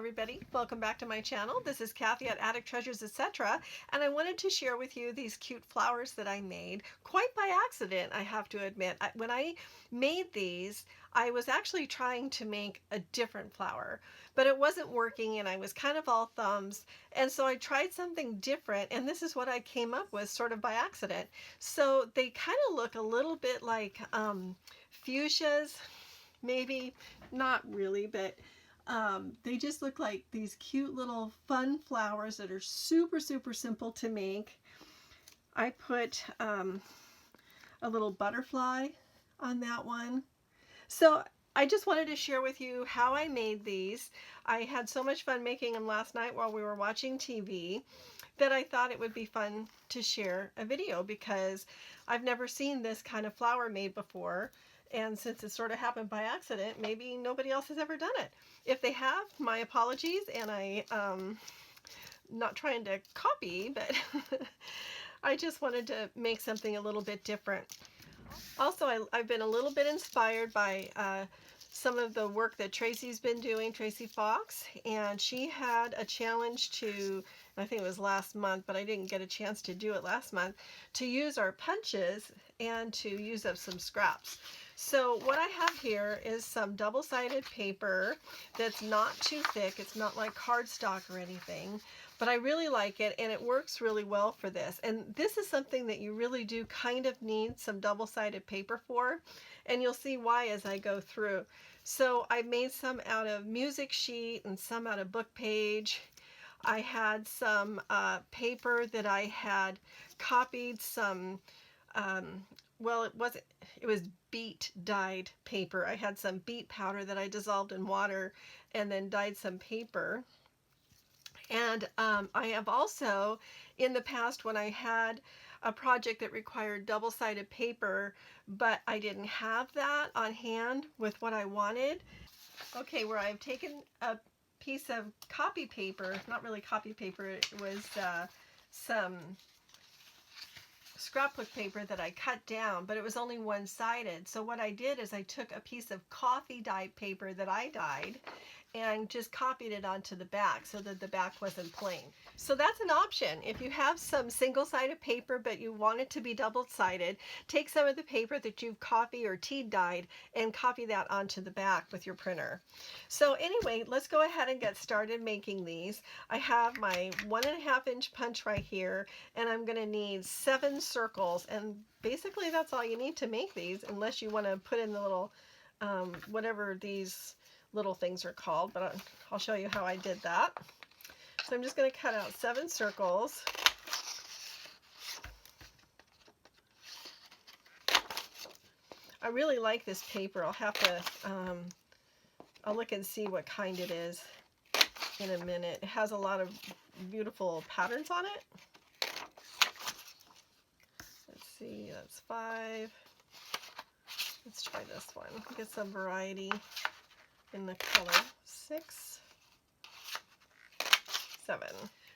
everybody, welcome back to my channel. This is Kathy at Attic Treasures, etc. And I wanted to share with you these cute flowers that I made quite by accident, I have to admit. When I made these, I was actually trying to make a different flower, but it wasn't working and I was kind of all thumbs. And so I tried something different, and this is what I came up with sort of by accident. So they kind of look a little bit like fuchsias, maybe not really, but they just look like these cute little fun flowers that are super simple to make. I put a little butterfly on that one. So I just wanted to share with you how I made these. I had so much fun making them last night while we were watching TV that I thought it would be fun to share a video, because I've never seen this kind of flower made before. And since it sort of happened by accident, maybe nobody else has ever done it. If they have, my apologies, and not trying to copy, but I just wanted to make something a little bit different. Also, I've been a little bit inspired by some of the work that Tracy's been doing, Tracy Fox, and she had a challenge to, I think it was last month, but I didn't get a chance to do it last month, to use our punches and to use up some scraps. So what I have here is some double-sided paper that's not too thick. It's not like cardstock or anything, but I really like it, and it works really well for this. And this is something that you really do kind of need some double-sided paper for, and you'll see why as I go through. So I made some out of music sheet and some out of book page. I had some paper that I had copied some, well, it was beet dyed paper. I had some beet powder that I dissolved in water and then dyed some paper. And I have also, in the past, when I had a project that required double-sided paper, but I didn't have that on hand with what I wanted. Okay, where I've taken a piece of copy paper, not really copy paper, it was some scrapbook paper that I cut down, but it was only one-sided. So what I did is I took a piece of coffee dyed paper that I dyed and just copied it onto the back so that the back wasn't plain. So that's an option. If you have some single-sided paper but you want it to be double-sided, take some of the paper that you've coffee or tea dyed and copy that onto the back with your printer. So anyway, let's go ahead and get started making these. I have my 1.5 inch punch right here, and I'm going to need 7 circles, and basically that's all you need to make these, unless you want to put in the little whatever these little things are called, but I'll show you how I did that. So I'm just going to cut out 7 circles. I really like this paper. I'll have to, I'll look and see what kind it is in a minute. It has a lot of beautiful patterns on it. Let's see, that's 5. Let's try this one. Get some variety in the color. 6, 7.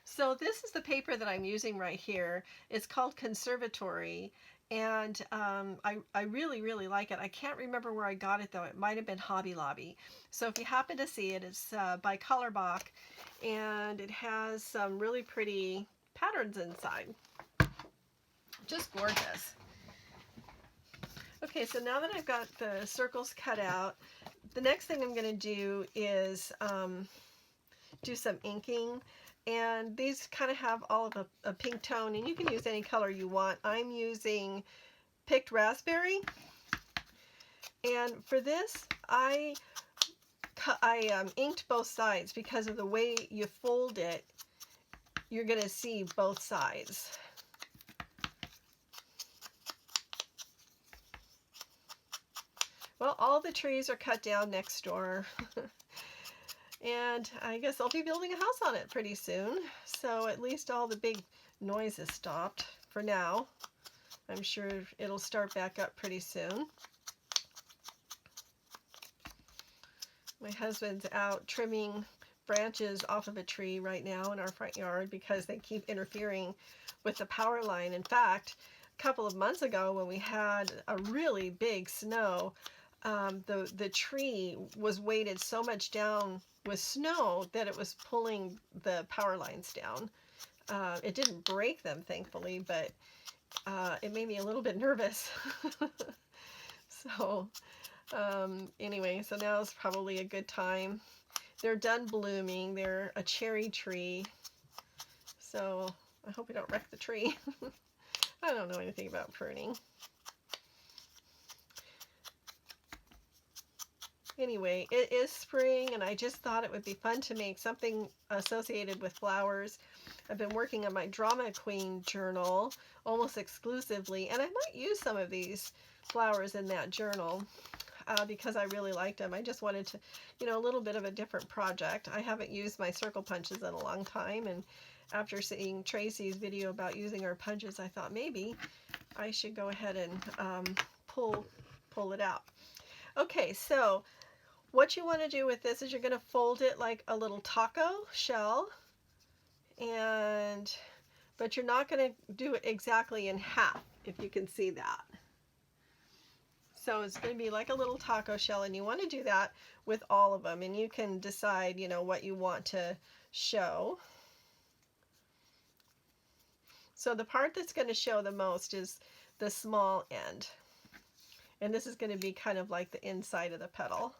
So this is the paper that I'm using right here. It's called Conservatory, and I really like it. I can't remember where I got it though. It might have been Hobby Lobby. So if you happen to see it, it's by Colorbach, and it has some really pretty patterns inside. Just gorgeous. Okay, so now that I've got the circles cut out, the next thing I'm going to do is do some inking. And these kind of have all of a pink tone, and you can use any color you want. I'm using picked raspberry. And for this, I inked both sides, because of the way you fold it, you're going to see both sides. Well, all the trees are cut down next door. And I guess I'll be building a house on it pretty soon. So at least all the big noise is stopped for now. I'm sure it'll start back up pretty soon. My husband's out trimming branches off of a tree right now in our front yard because they keep interfering with the power line. In fact, a couple of months ago when we had a really big snow, the tree was weighted so much down with snow that it was pulling the power lines down. It didn't break them, thankfully, but it made me a little bit nervous. So anyway, so now is probably a good time. They're done blooming. They're a cherry tree. So I hope we don't wreck the tree. I don't know anything about pruning. Anyway, it is spring, and I just thought it would be fun to make something associated with flowers. I've been working on my Drama Queen journal almost exclusively, and I might use some of these flowers in that journal because I really liked them. I just wanted to, a little bit of a different project. I haven't used my circle punches in a long time, and after seeing Tracy's video about using our punches, I thought maybe I should go ahead and pull it out. Okay, so what you want to do with this is you're going to fold it like a little taco shell, but you're not going to do it exactly in half, if you can see that. So it's going to be like a little taco shell, and you want to do that with all of them, and you can decide, what you want to show. So the part that's going to show the most is the small end, and this is going to be kind of like the inside of the petal.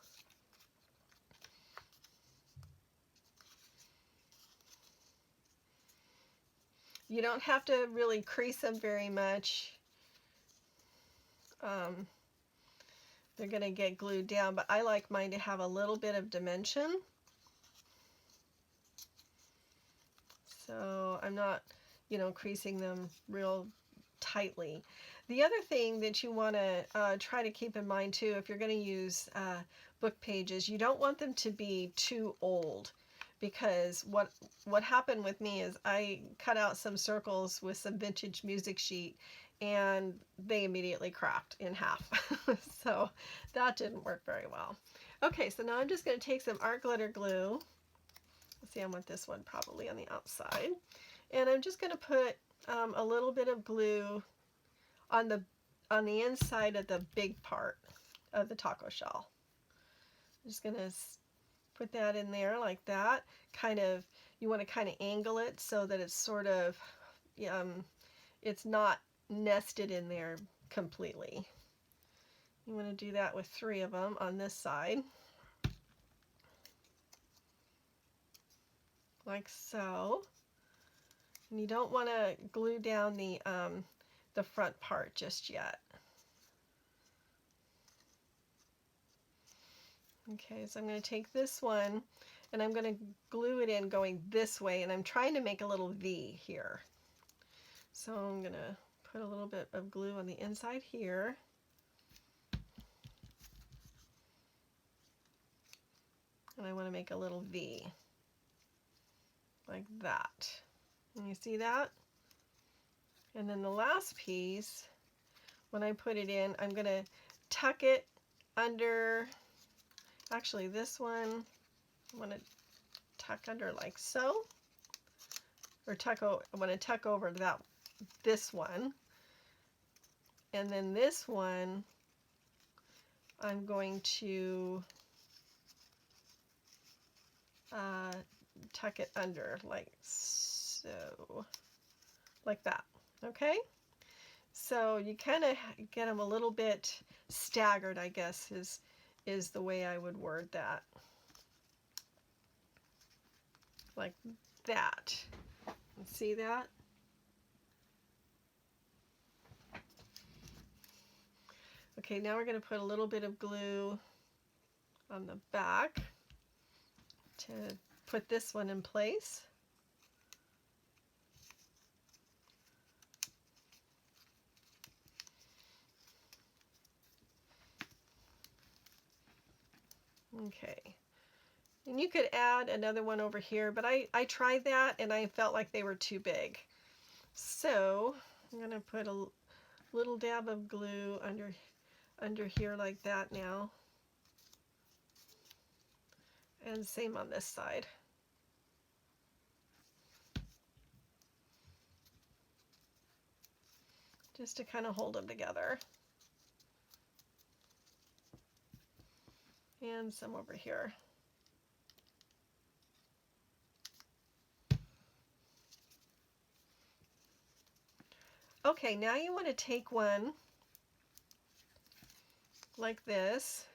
You don't have to really crease them very much. They're going to get glued down, but I like mine to have a little bit of dimension. So I'm not, creasing them real tightly. The other thing that you want to try to keep in mind too, if you're going to use book pages, you don't want them to be too old, because what happened with me is I cut out some circles with some vintage music sheet, and they immediately cracked in half. So that didn't work very well. Okay, so now I'm just going to take some art glitter glue. Let's see, I want this one probably on the outside. And I'm just going to put a little bit of glue on the inside of the big part of the taco shell. I'm just going to put that in there like that. You want to kind of angle it so that it's sort of, it's not nested in there completely. You want to do that with 3 of them on this side. Like so. And you don't want to glue down the front part just yet. Okay, so I'm going to take this one and I'm going to glue it in going this way, and I'm trying to make a little V here. So I'm going to put a little bit of glue on the inside here. And I want to make a little V like that. And you see that? And then the last piece, when I put it in, I'm going to tuck it under, actually this one, I want to tuck under like so, or I want to tuck over this one. And then this one, I'm going to tuck it under like so, like that. Okay, so you kind of get them a little bit staggered, I guess is the way I would word that, like that. See that? Okay, now we're going to put a little bit of glue on the back to put this one in place. Okay, and you could add another one over here, but I tried that and I felt like they were too big. So I'm going to put a little dab of glue under here like that now. And same on this side. Just to kind of hold them together. and some over here. Okay, now you want to take one like this,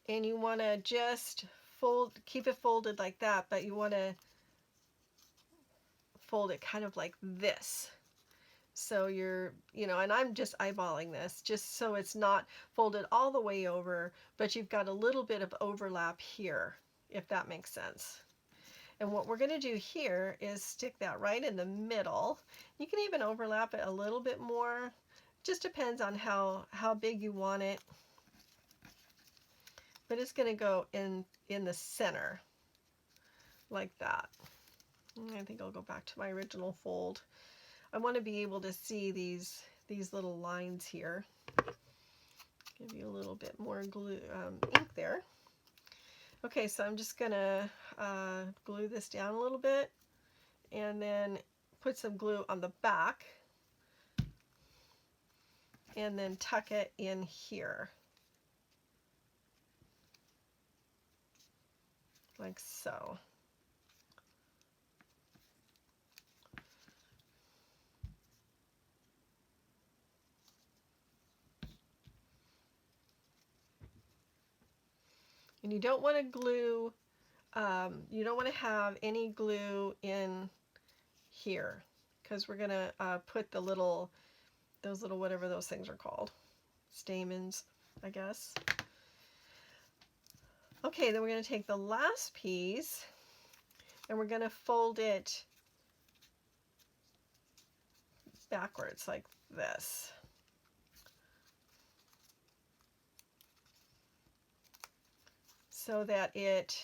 and you want to just keep it folded like that, but you want to fold it kind of like this. So you're, and I'm just eyeballing this just so it's not folded all the way over, but you've got a little bit of overlap here, if that makes sense. And what we're going to do here is stick that right in the middle. You can even overlap it a little bit more. Just depends on how big you want it. But it's going to go in the center like that. I think I'll go back to my original fold. I want to be able to see these little lines here. Give you a little bit more glue, ink there. Okay, so I'm just gonna glue this down a little bit and then put some glue on the back and then tuck it in here like so. And you don't want to glue, you don't want to have any glue in here because we're gonna put those little whatever those things are called, stamens, I guess. Okay, then we're going to take the last piece and we're going to fold it backwards like this. So that it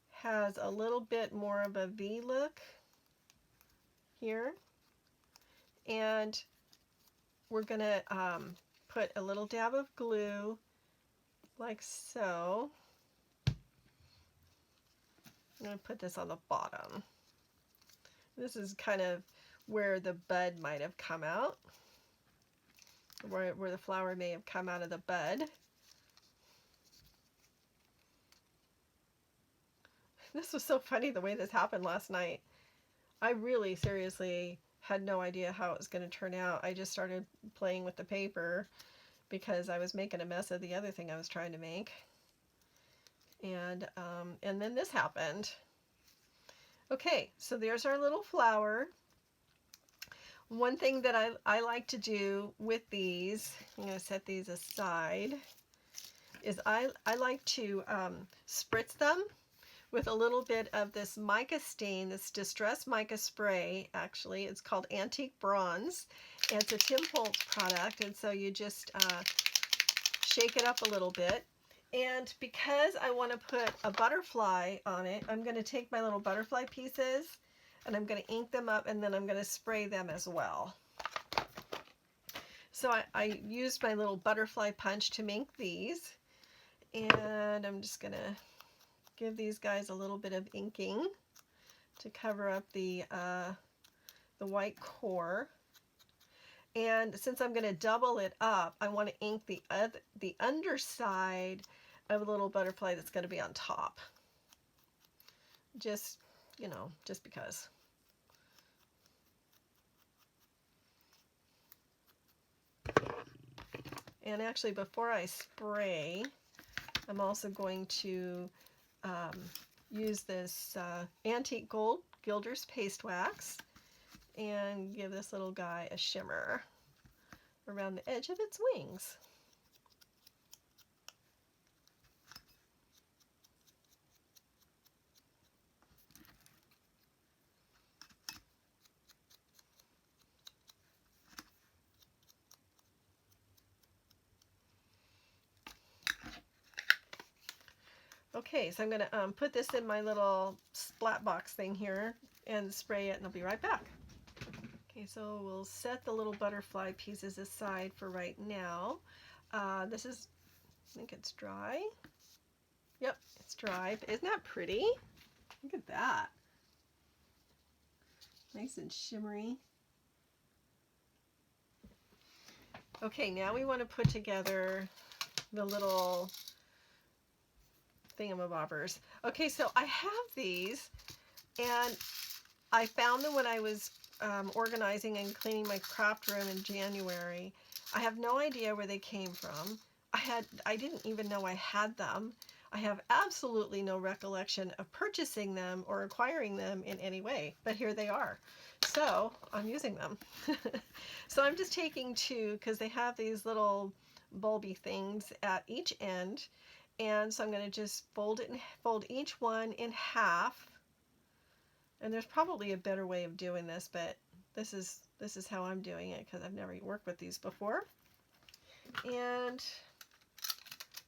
has a little bit more of a V look here. And we're going to put a little dab of glue like so. I'm going to put this on the bottom. This is kind of where the bud might have come out, where the flower may have come out of the bud. This was so funny the way this happened last night. I really seriously had no idea how it was going to turn out. I just started playing with the paper because I was making a mess of the other thing I was trying to make. And then this happened. Okay, so there's our little flower. One thing that I like to do with these, I'm going to set these aside, is I like to spritz them with a little bit of this mica stain, this distressed mica spray. Actually, it's called Antique Bronze, and it's a Tim Holtz product, and so you just shake it up a little bit. And because I want to put a butterfly on it, I'm going to take my little butterfly pieces and I'm going to ink them up, and then I'm going to spray them as well. So I used my little butterfly punch to make these, and I'm just going to give these guys a little bit of inking to cover up the white core. And since I'm going to double it up, I want to ink the underside of a little butterfly that's going to be on top. Just because. And actually, before I spray, I'm also going to use this Antique Gold Gilder's Paste Wax and give this little guy a shimmer around the edge of its wings. Okay, so I'm going to put this in my little splat box thing here and spray it, and I'll be right back. Okay, so we'll set the little butterfly pieces aside for right now. This is, I think it's dry. Yep, it's dry. But isn't that pretty? Look at that. Nice and shimmery. Okay, now we want to put together the little thingamabobbers. Okay, so I have these, and I found them when I was organizing and cleaning my craft room in January. I have no idea where they came from. I didn't even know I had them. I have absolutely no recollection of purchasing them or acquiring them in any way, but here they are. So I'm using them. So I'm just taking two because they have these little bulby things at each end, and so I'm going to just fold each one in half. And there's probably a better way of doing this, but this is how I'm doing it because I've never worked with these before. And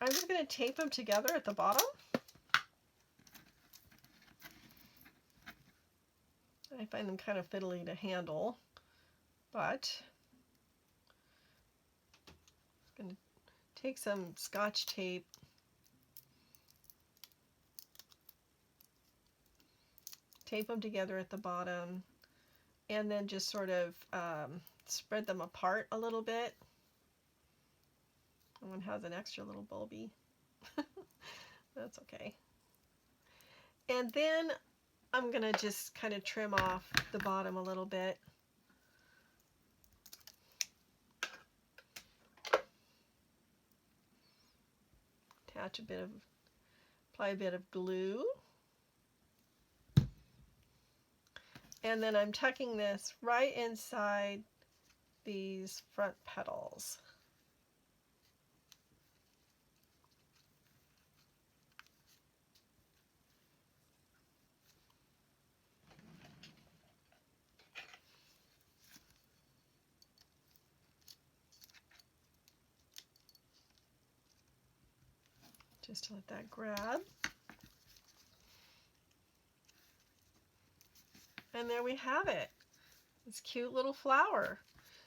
I'm just going to tape them together at the bottom. I find them kind of fiddly to handle, but I'm going to take some Scotch tape, tape them together at the bottom, and then just sort of spread them apart a little bit. That one has an extra little bulby. That's okay. And then I'm going to just kind of trim off the bottom a little bit. Apply a bit of glue. And then I'm tucking this right inside these front petals. Just to let that grab. And there we have it. This cute little flower.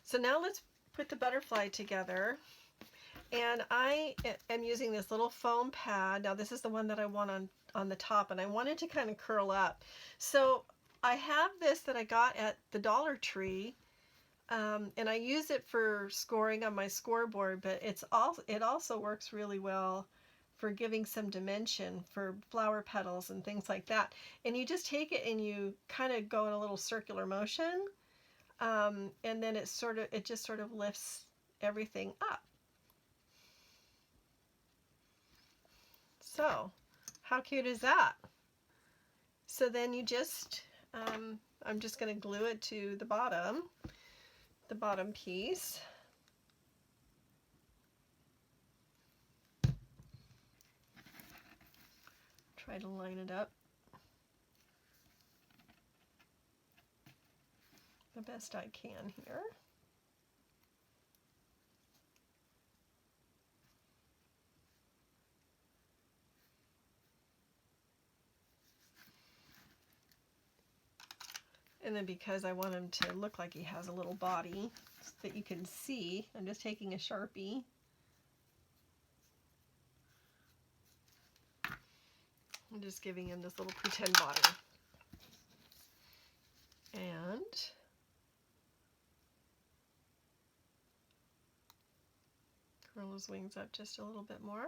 So now let's put the butterfly together. And I am using this little foam pad. Now this is the one that I want on the top, and I want it to kind of curl up. So I have this that I got at the Dollar Tree, and I use it for scoring on my scoreboard, but it also works really well for giving some dimension for flower petals and things like that. And you just take it and you kind of go in a little circular motion, and then it just sort of lifts everything up. So how cute is that? So then you just, I'm just going to glue it to the bottom piece. Try to line it up the best I can here. And then because I want him to look like he has a little body so that you can see, I'm just taking a Sharpie. I'm just giving him this little pretend body. And curl his wings up just a little bit more.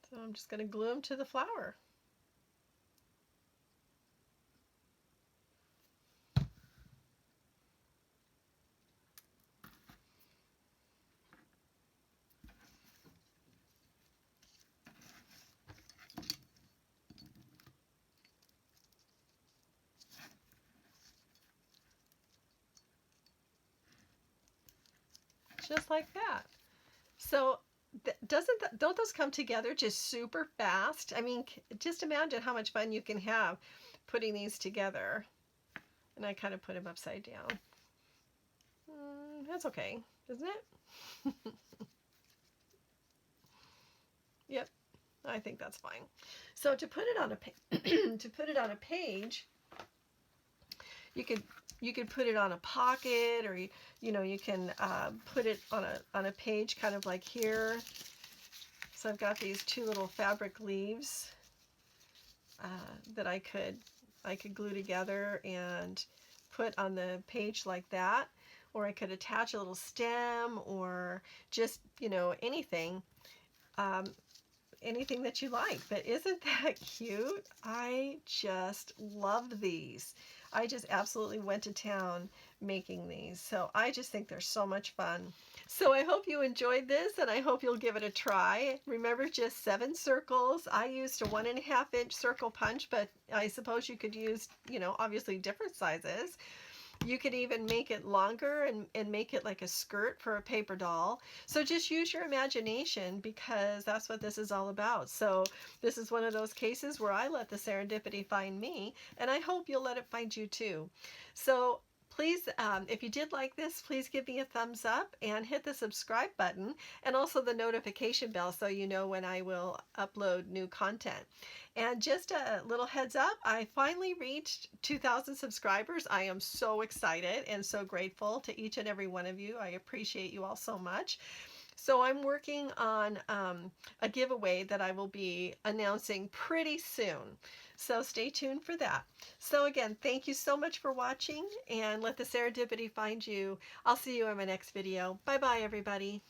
So I'm just going to glue him to the flower. Just like that. So don't those come together just super fast? I mean, just imagine how much fun you can have putting these together. And I kind of put him upside down. That's okay, isn't it? Yep, I think that's fine. So to put it on a page, you could put it on a pocket, or you can put it on a page, kind of like here. So I've got these two little fabric leaves that I could glue together and put on the page like that. or I could attach a little stem, or just, anything. Um, Anything that you like. But isn't that cute? I just love these. I just absolutely went to town making these. So I just think they're so much fun. So I hope you enjoyed this, and I hope you'll give it a try. Remember, just 7 circles. I used a 1.5-inch circle punch, but I suppose you could use, obviously different sizes. You could even make it longer and make it like a skirt for a paper doll. So just use your imagination, because that's what this is all about. So this is one of those cases where I let the serendipity find me, and I hope you'll let it find you too. So please, if you did like this, please give me a thumbs up and hit the subscribe button, and also the notification bell so you know when I will upload new content. And just a little heads up, I finally reached 2,000 subscribers. I am so excited and so grateful to each and every one of you. I appreciate you all so much. So I'm working on a giveaway that I will be announcing pretty soon. So stay tuned for that. So again, thank you so much for watching, and let the serendipity find you. I'll see you in my next video. Bye bye, everybody.